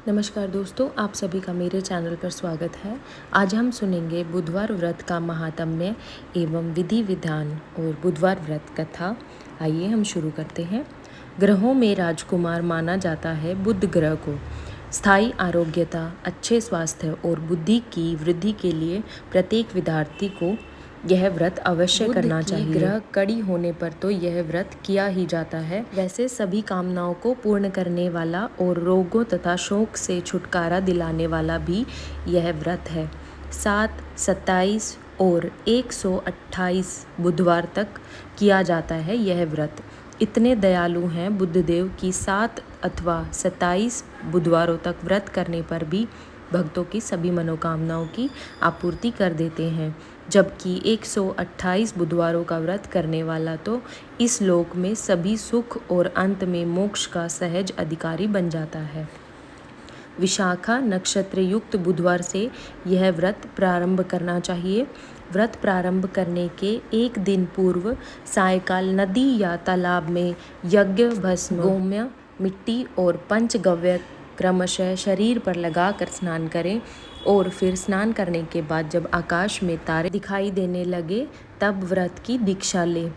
नमस्कार दोस्तों, आप सभी का मेरे चैनल पर स्वागत है। आज हम सुनेंगे बुधवार व्रत का महात्म्य एवं विधि विधान और बुधवार व्रत कथा। आइए हम शुरू करते हैं। ग्रहों में राजकुमार माना जाता है बुध ग्रह को। स्थायी आरोग्यता, अच्छे स्वास्थ्य और बुद्धि की वृद्धि के लिए प्रत्येक विद्यार्थी को यह व्रत अवश्य करना चाहिए। ग्रह कड़ी होने पर तो यह व्रत किया ही जाता है। वैसे सभी कामनाओं को पूर्ण करने वाला और रोगों तथा शोक से छुटकारा दिलाने वाला भी यह व्रत है। 7, 27 और 128 बुधवार तक किया जाता है यह व्रत। इतने दयालु हैं बुद्धदेव की 7 अथवा 27 बुधवारों तक व्रत करने पर भी भक्तों की सभी मनोकामनाओं की आपूर्ति कर देते हैं, जबकि 128 बुधवारों का व्रत करने वाला तो इस लोक में सभी सुख और अंत में मोक्ष का सहज अधिकारी बन जाता है। विशाखा नक्षत्र युक्त बुधवार से यह व्रत प्रारंभ करना चाहिए। व्रत प्रारंभ करने के एक दिन पूर्व सायकाल नदी या तालाब में यज्ञ भस्म, गोम्य, मिट्टी और पंचगव्य क्रमशः शरीर पर लगाकर स्नान करें और फिर स्नान करने के बाद जब आकाश में तारे दिखाई देने लगे तब व्रत की दीक्षा लें।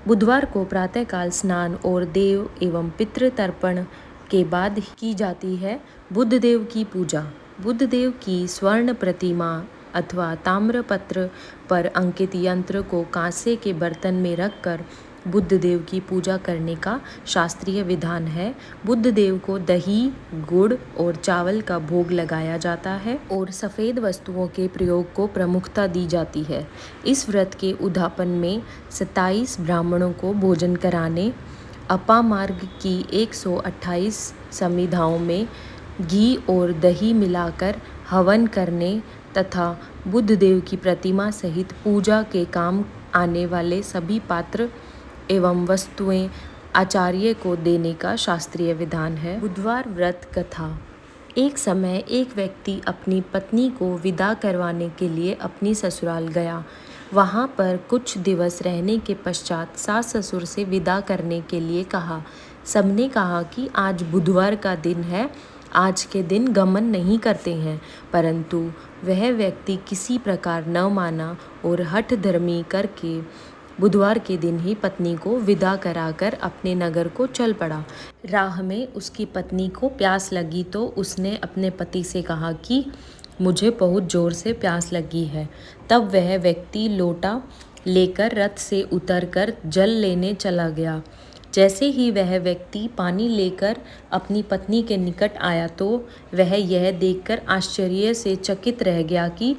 बुधवार को प्रातःकाल स्नान और देव एवं पितृ तर्पण के बाद की जाती है बुधदेव की पूजा। बुधदेव की स्वर्ण प्रतिमा अथवा ताम्रपत्र पर अंकित यंत्र को कांसे के बर्तन में रखकर बुद्धदेव की पूजा करने का शास्त्रीय विधान है। बुद्धदेव को दही, गुड़ और चावल का भोग लगाया जाता है और सफ़ेद वस्तुओं के प्रयोग को प्रमुखता दी जाती है। इस व्रत के उद्यापन में 27 ब्राह्मणों को भोजन कराने, अपामार्ग की 128 समिधाओं में घी और दही मिलाकर हवन करने तथा बुद्धदेव की प्रतिमा सहित पूजा के काम आने वाले सभी पात्र एवं वस्तुएं आचार्य को देने का शास्त्रीय विधान है। बुधवार व्रत कथा। एक समय एक व्यक्ति अपनी पत्नी को विदा करवाने के लिए अपनी ससुराल गया। वहाँ पर कुछ दिवस रहने के पश्चात सास ससुर से विदा करने के लिए कहा। सबने कहा कि आज बुधवार का दिन है, आज के दिन गमन नहीं करते हैं, परंतु वह व्यक्ति किसी प्रकार न माना और हठ धर्मी करके बुधवार के दिन ही पत्नी को विदा कराकर अपने नगर को चल पड़ा। राह में उसकी पत्नी को प्यास लगी तो उसने अपने पति से कहा कि मुझे बहुत जोर से प्यास लगी है। तब वह व्यक्ति लोटा लेकर रथ से उतरकर जल लेने चला गया। जैसे ही वह व्यक्ति पानी लेकर अपनी पत्नी के निकट आया तो वह यह देखकर आश्चर्य से चकित रह गया कि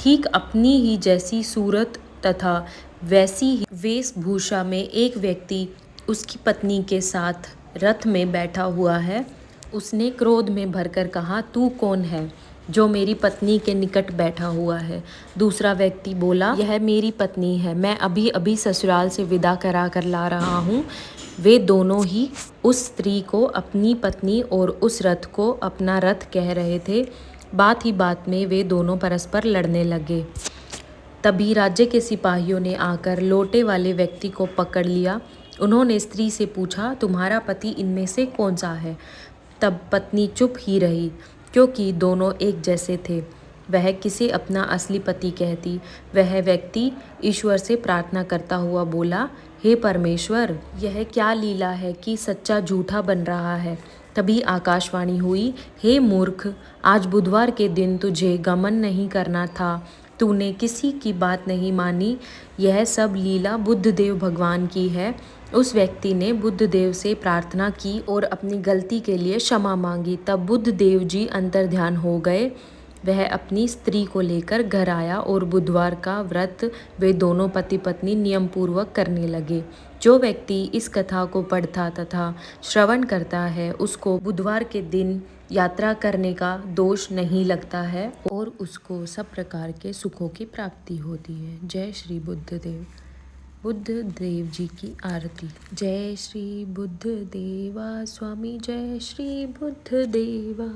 ठीक अपनी ही जैसी सूरत तथा वैसी ही वेशभूषा में एक व्यक्ति उसकी पत्नी के साथ रथ में बैठा हुआ है। उसने क्रोध में भरकर कहा, तू कौन है जो मेरी पत्नी के निकट बैठा हुआ है? दूसरा व्यक्ति बोला, यह मेरी पत्नी है, मैं अभी अभी ससुराल से विदा करा कर ला रहा हूँ। वे दोनों ही उस स्त्री को अपनी पत्नी और उस रथ को अपना रथ कह रहे थे। बात ही बात में वे दोनों परस्पर लड़ने लगे। तभी राज्य के सिपाहियों ने आकर लोटे वाले व्यक्ति को पकड़ लिया। उन्होंने स्त्री से पूछा, तुम्हारा पति इनमें से कौन सा है? तब पत्नी चुप ही रही, क्योंकि दोनों एक जैसे थे। वह किसे अपना असली पति कहती? वह व्यक्ति ईश्वर से प्रार्थना करता हुआ बोला, हे परमेश्वर, यह क्या लीला है कि सच्चा झूठा बन रहा है। तभी आकाशवाणी हुई, हे मूर्ख, आज बुधवार के दिन तुझे गमन नहीं करना था, तूने किसी की बात नहीं मानी। यह सब लीला बुद्धदेव भगवान की है। उस व्यक्ति ने बुद्धदेव से प्रार्थना की और अपनी गलती के लिए क्षमा मांगी। तब बुद्धदेव जी अंतर्ध्यान हो गए। वह अपनी स्त्री को लेकर घर आया और बुधवार का व्रत वे दोनों पति पत्नी नियम पूर्वक करने लगे। जो व्यक्ति इस कथा को पढ़ता तथा श्रवण करता है उसको बुधवार के दिन यात्रा करने का दोष नहीं लगता है और उसको सब प्रकार के सुखों की प्राप्ति होती है। जय श्री बुद्धदेव। बुद्धदेव जी की आरती। जय श्री बुद्धदेवा स्वामी, जय श्री बुद्धदेवा।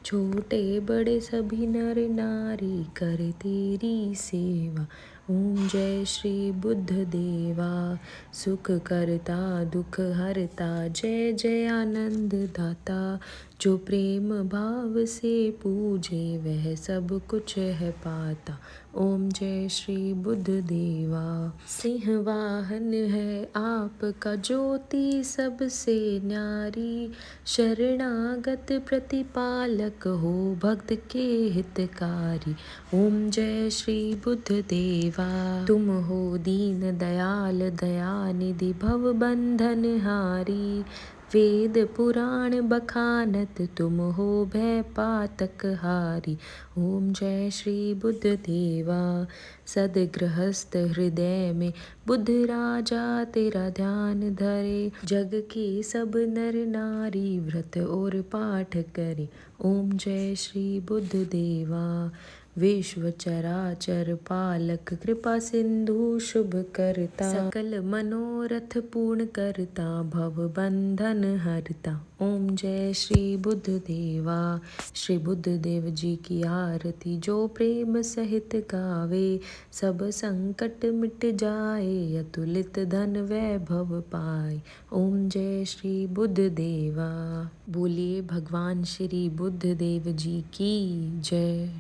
छोटे बड़े सभी नर नारी करे तेरी सेवा। ओम जय श्री बुद्धदेवा। सुख करता दुख हरता, जय जय आनंद दाता। जो प्रेम भाव से पूजे वह सब कुछ है पाता। ओम जय श्री बुद्ध देवा। सिंह वाहन है आपका ज्योति सबसे न्यारी, शरणागत प्रतिपालक हो भक्त के हितकारी। ओम जय श्री बुद्ध देवा। तुम हो दीन दयाल दयानिधि भव बंधन हारी, वेद पुराण बखानत तुम हो भय पातक हारी। ओम जय श्री बुद्ध देवा। सदगृहस्थ हृदय में बुद्ध राजा तेरा ध्यान धरे, जग के सब नर नारी व्रत और पाठ करे। ओम जय श्री बुद्ध देवा। विश्व चराचर पालक कृपा सिंधु शुभ करता, सकल मनोरथ पूर्ण करता भव बंधन हरता। ओम जय श्री बुद्ध देवा। श्री बुद्ध देव जी की आरती जो प्रेम सहित गावे, सब संकट मिट जाए अतुलित धन वैभव पाए। ओम जय श्री बुद्ध देवा। बोलिए भगवान श्री बुद्ध देव जी की जय।